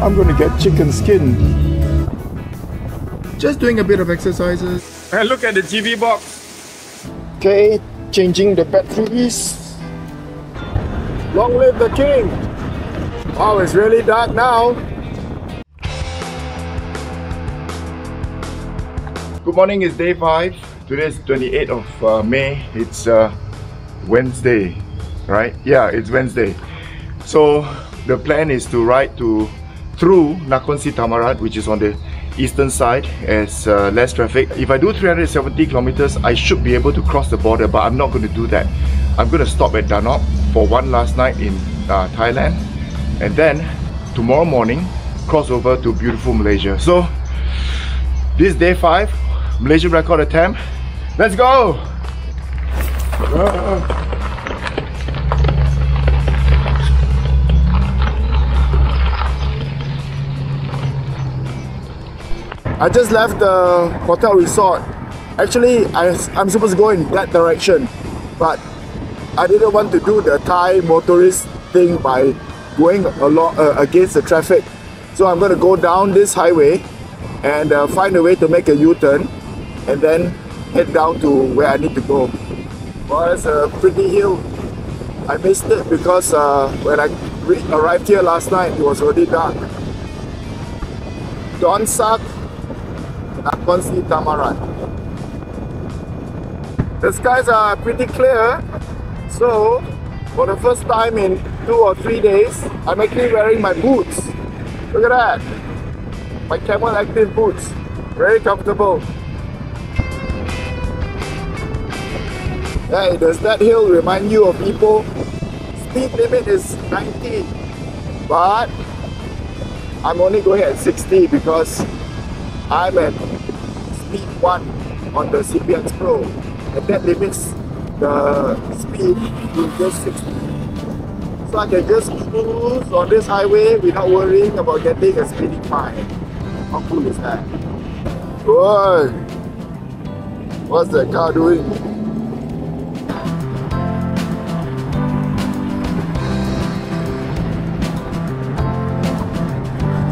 I'm gonna get chicken skin. Just doing a bit of exercises. And look at the TV box. Okay, changing the batteries. Long live the king! Wow, it's really dark now. Good morning, it's day 5. Today is 28th of May. It's Wednesday, right? Yeah, it's Wednesday. So the plan is to ride through Nakhon Si Thammarat, which is on the eastern side, as less traffic. If I do 370 kilometers, I should be able to cross the border, but I'm not going to do that. I'm going to stop at Da Nop for one last night in Thailand, and then tomorrow morning cross over to beautiful Malaysia. So this is day 5, Malaysian record attempt. Let's go! I just left the hotel resort. Actually, I'm supposed to go in that direction, but I didn't want to do the Thai motorist thing by going along against the traffic. So I'm going to go down this highway and find a way to make a U-turn and then head down to where I need to go. Well, it's a pretty hill. I missed it because when I arrived here last night, it was already dark. Don Sak, Nakhon Si Thammarat. The skies are pretty clear, so for the first time in 2 or 3 days, I'm actually wearing my boots. Look at that! My Camel Active boots. Very comfortable. Hey, does that hill remind you of Ipoh? Speed limit is 90, but I'm only going at 60 because I'm at speed 1 on the CPX Pro, and that limits the speed to just 60. So I can just cruise on this highway without worrying about getting a speeding fine. How cool is that? Whoa! What's that car doing?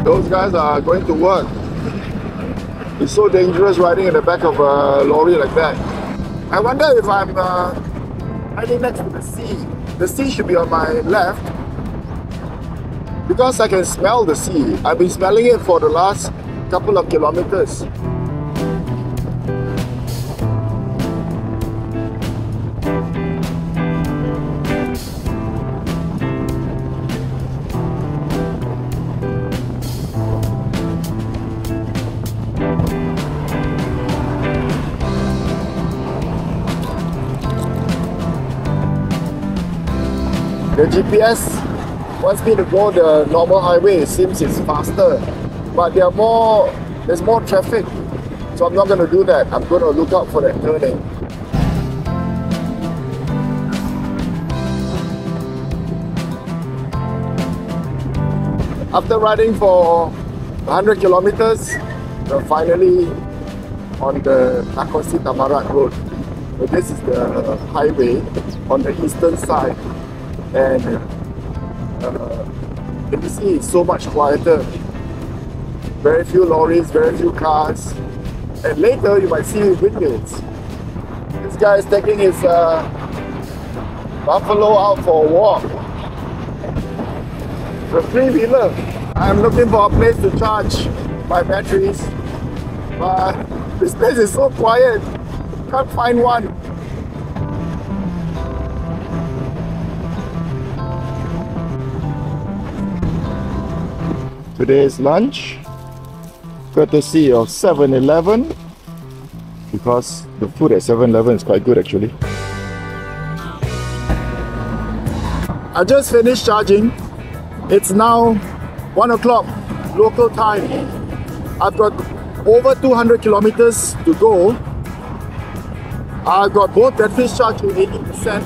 Those guys are going to work. It's so dangerous riding in the back of a lorry like that. I wonder if I'm riding next to the sea. The sea should be on my left because I can smell the sea. I've been smelling it for the last couple of kilometers. The GPS wants me to go the normal highway. It seems it's faster, but there's more traffic, so I'm not going to do that. I'm going to look out for that turning. After riding for 100 kilometers, we're finally on the Nakhon Si Thammarat road. So this is the highway on the eastern side. And you see it's so much quieter. Very few lorries, very few cars. And later you might see windmills. This guy is taking his buffalo out for a walk. The three-wheeler. I'm looking for a place to charge my batteries, but this place is so quiet. Can't find one. Today's lunch, courtesy of 7-Eleven, because the food at 7-Eleven is quite good actually. I just finished charging. It's now 1 o'clock local time. I've got over 200 kilometers to go. I've got both batteries charged to 80%.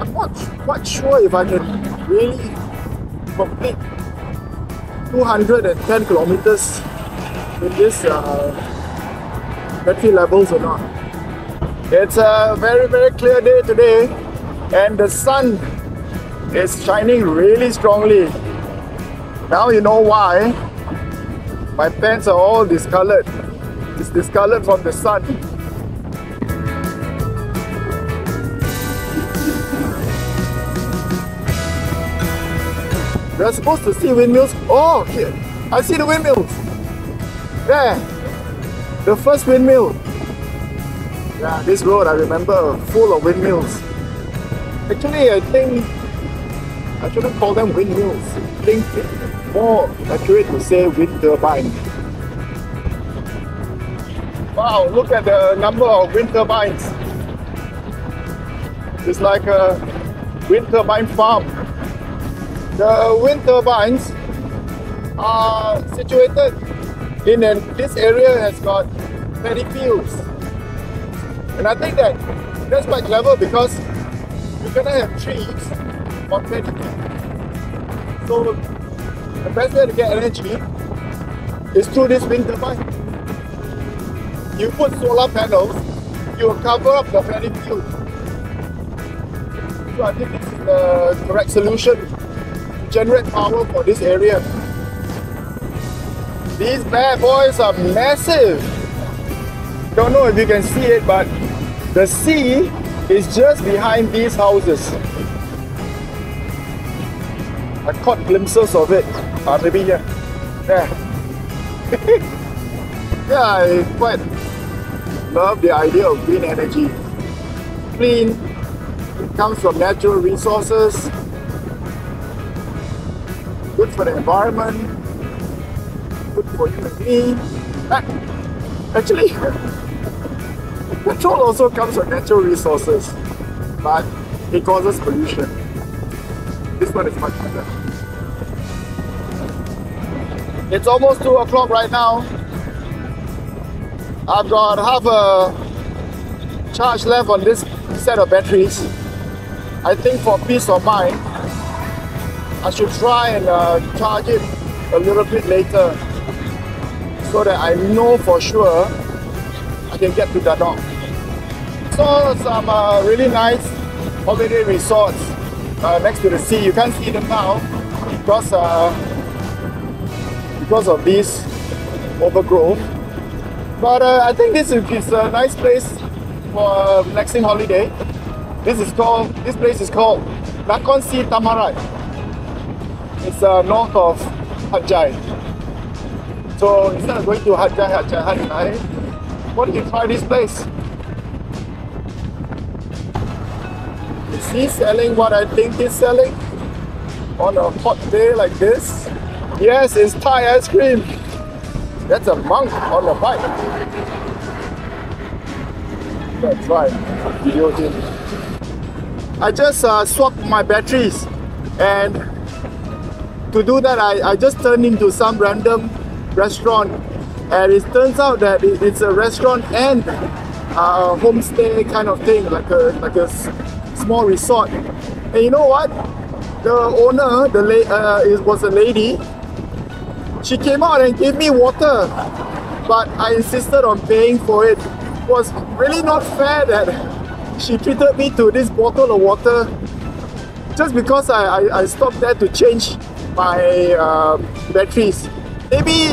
I'm not quite sure if I can really complete 210 kilometers with this battery levels or not. It's a very, very clear day today, and the sun is shining really strongly. Now you know why my pants are all discolored. It's discolored from the sun. We're supposed to see windmills. Oh, here. I see the windmills. There. The first windmill. Yeah, this road I remember full of windmills. Actually, I think I shouldn't call them windmills. I think it's more accurate to say wind turbine. Wow, look at the number of wind turbines. It's like a wind turbine farm. The wind turbines are situated in this area has got paddy fields. And I think that's quite clever because you're gonna have trees on paddy fields. So the best way to get energy is through this wind turbine. You put solar panels, you will cover up the paddy field. So I think this is the correct solution to generate power for this area. These bad boys are massive. Don't know if you can see it, but the sea is just behind these houses. I caught glimpses of it. Maybe here. There. Yeah, I quite love the idea of green energy. Clean, it comes from natural resources, good for the environment, good for you and me. Actually, petrol also comes from natural resources, but it causes pollution. This one is much better. It's almost 2 o'clock right now. I've got half a charge left on this set of batteries. I think for peace of mind, I should try and charge it a little bit later so that I know for sure I can get to Danong. So some really nice holiday resorts next to the sea. You can't see them now because of this overgrowth. But I think this is a nice place for a relaxing holiday. This place is called Nakhon Si Thammarat. It's north of Hat Yai. So instead of going to Hat Yai, why don't you try this place? Is he selling what I think he's selling on a hot day like this? Yes, it's Thai ice cream. That's a monk on a bike. That's right. Video game. I just swapped my batteries, and to do that I just turned into some random restaurant, and it turns out that it's a restaurant and a homestay kind of thing, like a small resort. And you know what? The owner, it was a lady. She came out and gave me water, but I insisted on paying for it. It was really not fair that she treated me to this bottle of water just because I stopped there to change my batteries. Maybe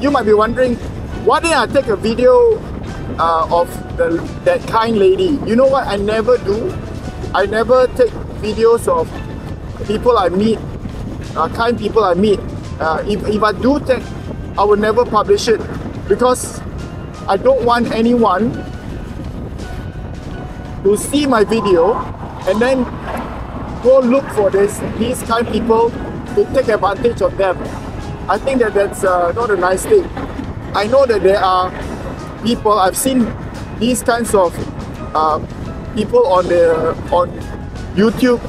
you might be wondering, why didn't I take a video of that kind lady? You know what I never do? I never take videos of people I meet, kind people I meet. If I do take, I will never publish it because I don't want anyone to see my video and then go look for these kind people to take advantage of them. I think that's not a nice thing. I know that there are people, I've seen these kinds of people on YouTube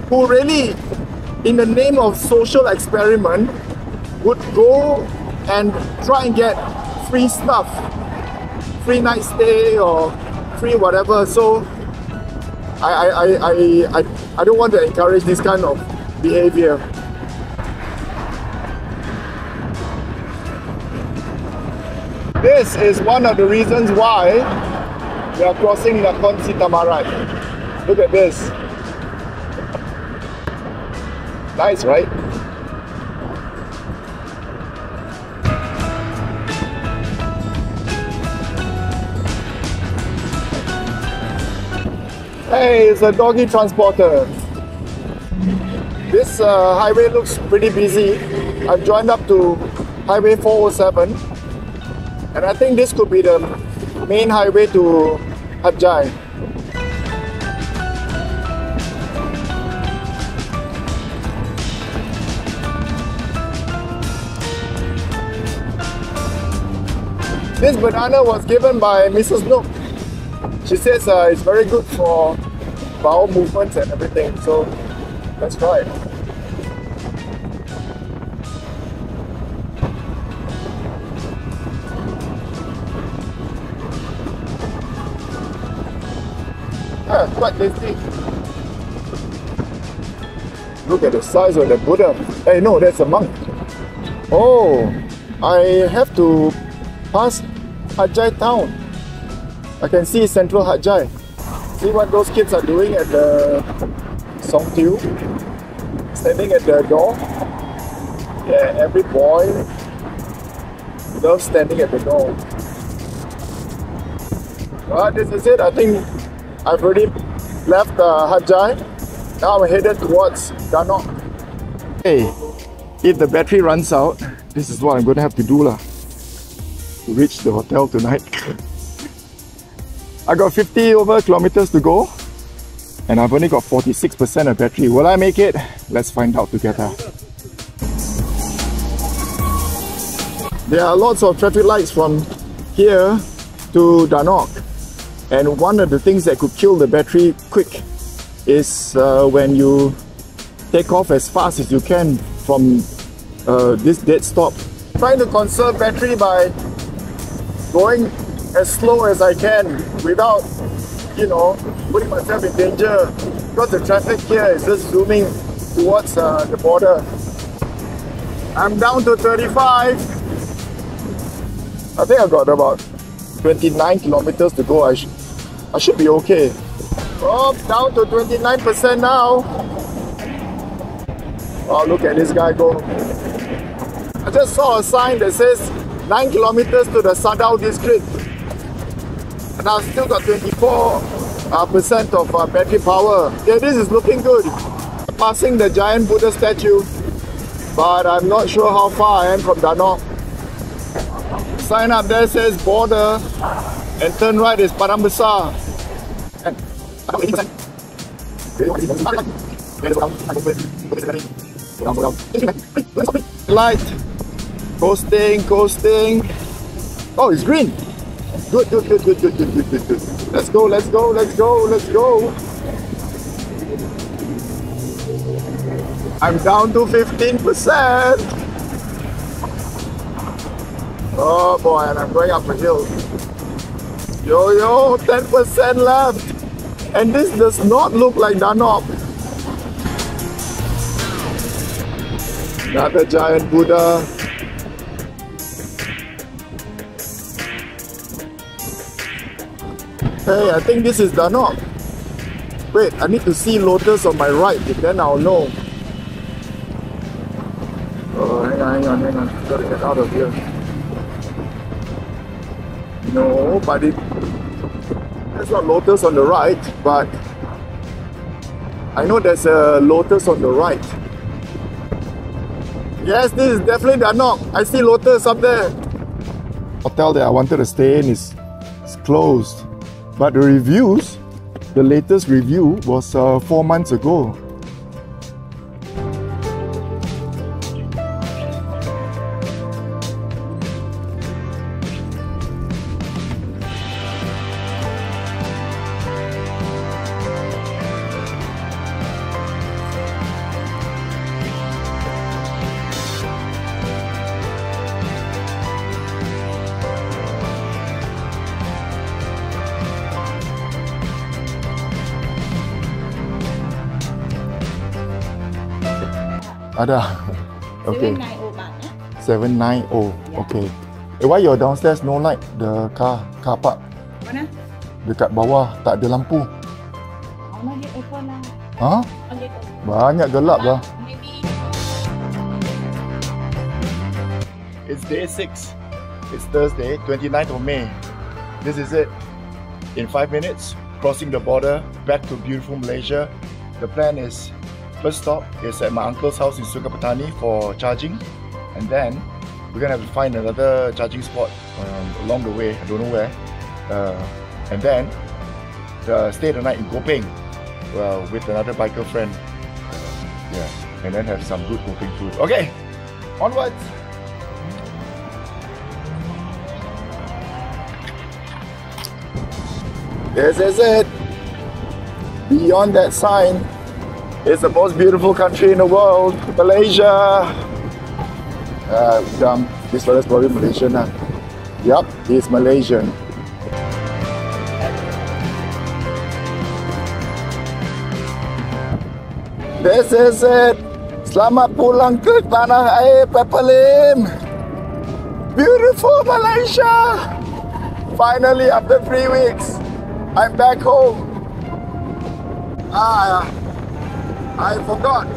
who really, in the name of social experiment, would go and try and get free stuff, free night stay or free whatever. So I don't want to encourage this kind of behavior. This is one of the reasons why we are crossing Nakhon Si Thammarat. Look at this. Nice, right? Hey, it's a doggy transporter. This highway looks pretty busy. I've joined up to Highway 407, and I think this could be the main highway to Hat Yai. This banana was given by Mrs. Nook. She says it's very good for bowel movements and everything, so let's try it. Quite tasty. Look at the size of the Buddha. Hey, no, that's a monk. Oh, I have to pass Hat Yai town. I can see central Hat Yai. See what those kids are doing at the Song Tiu? Standing at the door. Yeah, every boy loves standing at the door. Well, this is it. I think I've already left Hat Yai. Now I'm headed towards Da Nok. Hey, if the battery runs out, this is what I'm going to have to do to reach the hotel tonight. I got 50 over kilometers to go, and I've only got 46% of battery. Will I make it? Let's find out together. There are lots of traffic lights from here to Da Nok, and one of the things that could kill the battery quick is when you take off as fast as you can from this dead stop. Trying to conserve battery by going as slow as I can without, you know, putting myself in danger, because the traffic here is just zooming towards the border. I'm down to 35. I think I got about 29 kilometers to go. I should be okay. Oh, down to 29% now. Oh, look at this guy go. I just saw a sign that says 9 kilometers to the Sadao district. And I've still got 24% of battery power. Yeah, this is looking good. Passing the giant Buddha statue, but I'm not sure how far I am from Da Nok. Sign up there says border, and turn right is Padang Besar. Light. Coasting. Oh, it's green. Good. Let's go. I'm down to 15%. Oh boy, and I'm going up a hill. Yo, 10% left. And this does not look like Da Nok. Another giant Buddha. Hey, I think this is Da Nok. Wait, I need to see lotus on my right, then I'll know. Oh, hang on. Gotta get out of here. No, but there's not lotus on the right, but I know there's a lotus on the right. Yes, this is definitely Da Nok. I see lotus up there. Hotel that I wanted to stay in is closed. But the reviews, the latest review was 4 months ago. Ada. Okay. 790 baht. 790. Okay. Why your downstairs no light? The car park. Mana? Dekat bawah tak ada lampu. Allah dia open lah. Ha? Banyak gelap lah. Maybe. It's day 6. It's Thursday, 29th of May. This is it. In 5 minutes, crossing the border back to beautiful Malaysia. The plan is, first stop is at my uncle's house in Sungai Petani for charging, and then we're gonna have to find another charging spot along the way, I don't know where, and then stay the night in Gopeng with another biker friend, yeah, and then have some good Gopeng food. Okay, onwards! This is it. Beyond that sign is the most beautiful country in the world, Malaysia. This fella's probably Malaysian. Yup, he's Malaysian. This is it. Selamat pulang ke tanah air, Pepalim. Beautiful Malaysia. Finally, after 3 weeks, I'm back home. I forgot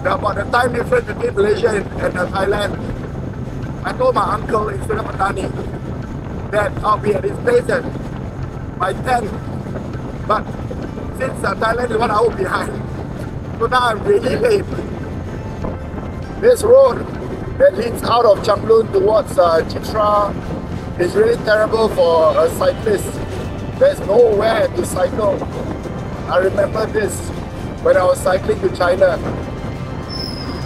about the time difference between Malaysia and Thailand. I told my uncle in Sungai Petani that I'll be at his place by 10. But since Thailand is 1 hour behind, so now I'm really late. This road that leads out of Chiang towards Chitra is really terrible for a cyclist. There's nowhere to cycle. I remember this when I was cycling to China.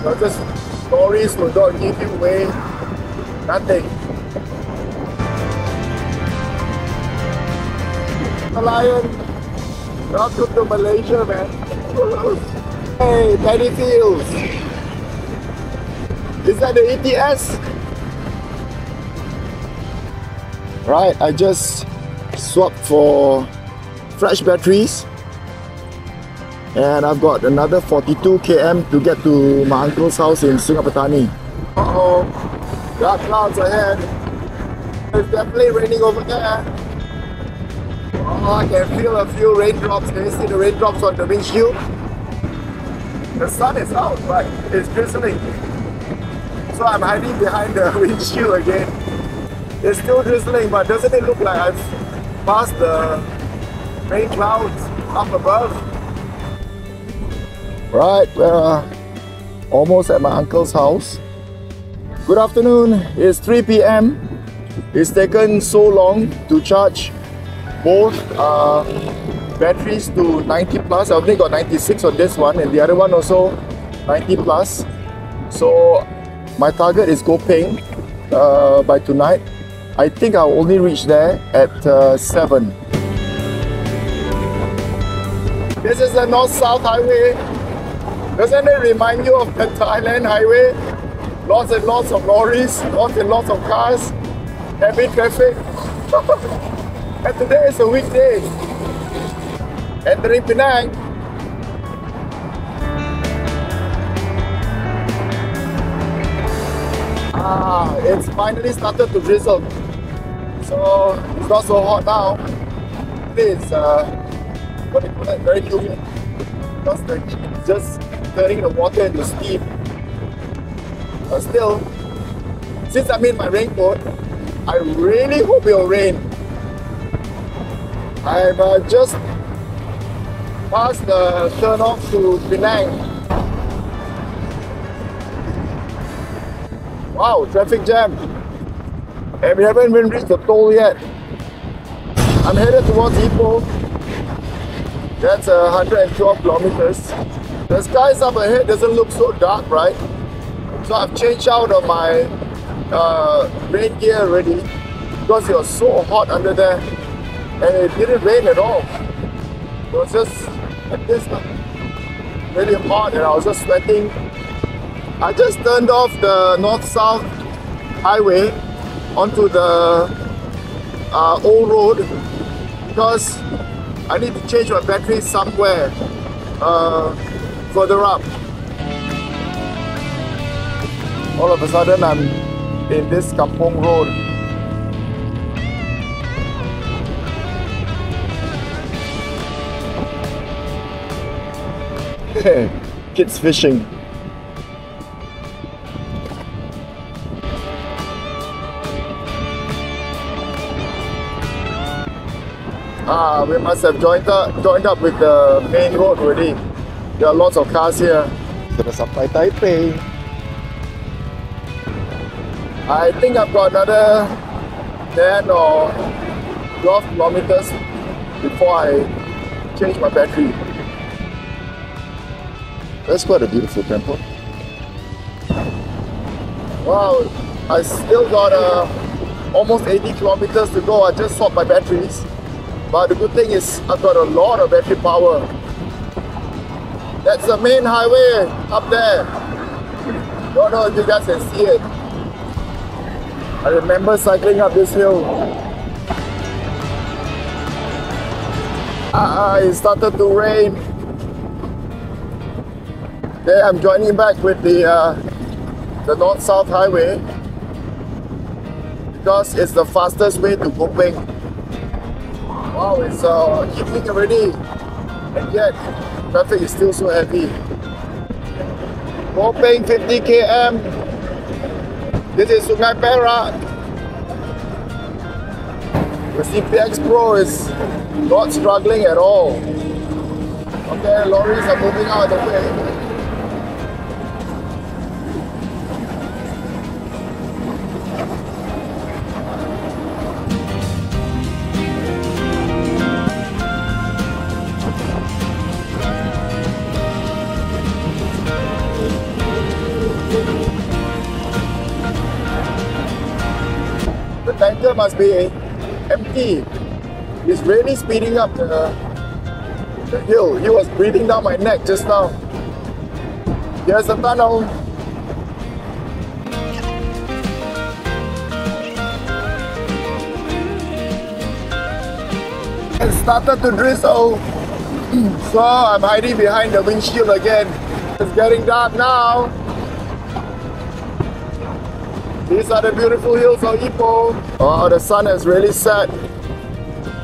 There were just stories will not give you way, nothing. Lion, welcome to Malaysia, man. Hey, paddy fields. Is that the ETS? Right, I just swapped for fresh batteries, and I've got another 42 km to get to my uncle's house in Sungai Petani. Uh-oh, got clouds ahead. It's definitely raining over there. Oh, I can feel a few raindrops. Can you see the raindrops on the windshield? The sun is out, but it's drizzling. So I'm hiding behind the windshield again. It's still drizzling, but doesn't it look like I've past the rain clouds up above? Right, we're almost at my uncle's house. Good afternoon, it's 3 p.m. It's taken so long to charge both batteries to 90 plus. I've only got 96 on this one, and the other one also 90 plus. So my target is Gopeng by tonight. I think I'll only reach there at 7. This is the North-South Highway. Doesn't it remind you of the Thailand highway? Lots and lots of lorries, lots and lots of cars, heavy traffic. And today is a weekday. Entering Penang. It's finally started to drizzle. So it's not so hot now. It's what do you call it? Very humid. Because the heat is just turning the water into steam. But still, since I'm in my raincoat, I really hope it will rain. I've just passed the turn off to Penang. Wow, traffic jam. And we haven't even reached the toll yet. I'm headed towards Ipoh. That's 112 kilometers. The skies up ahead doesn't look so dark, right? So I've changed out of my rain gear already because it was so hot under there. And it didn't rain at all. It was just like this, really hot, and I was just sweating. I just turned off the North-South Highway onto the old road because I need to change my battery somewhere further up. All of a sudden I'm in this Kampong road. Kids fishing. We must have joined up with the main road already. There are lots of cars here. Sudah sampai Taipei. I think I've got another 10 or 12 kilometers before I change my battery. That's quite a beautiful temple. Wow, I still got almost 80 kilometers to go. I just swapped my batteries. But the good thing is I've got a lot of battery power. That's the main highway up there. Don't know if you guys can see it. I remember cycling up this hill. It started to rain. There I'm joining back with the North-South Highway because it's the fastest way to Kopeng. Wow, it's evening already, and yet traffic is still so heavy. Kopeng 50 km. This is Sungai Perak. The CPX Pro is not struggling at all. Okay, lorries are moving out of the way. The tanker must be empty. It's really speeding up the hill. He was breathing down my neck just now. There's a tunnel. It started to drizzle. So I'm hiding behind the windshield again. It's getting dark now. These are the beautiful hills of Ipoh. Oh, the sun has really set.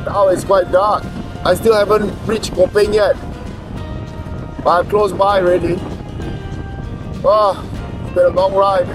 Now it's quite dark. I still haven't reached Kopeng yet. But I'm close by already. Oh, it's been a long ride.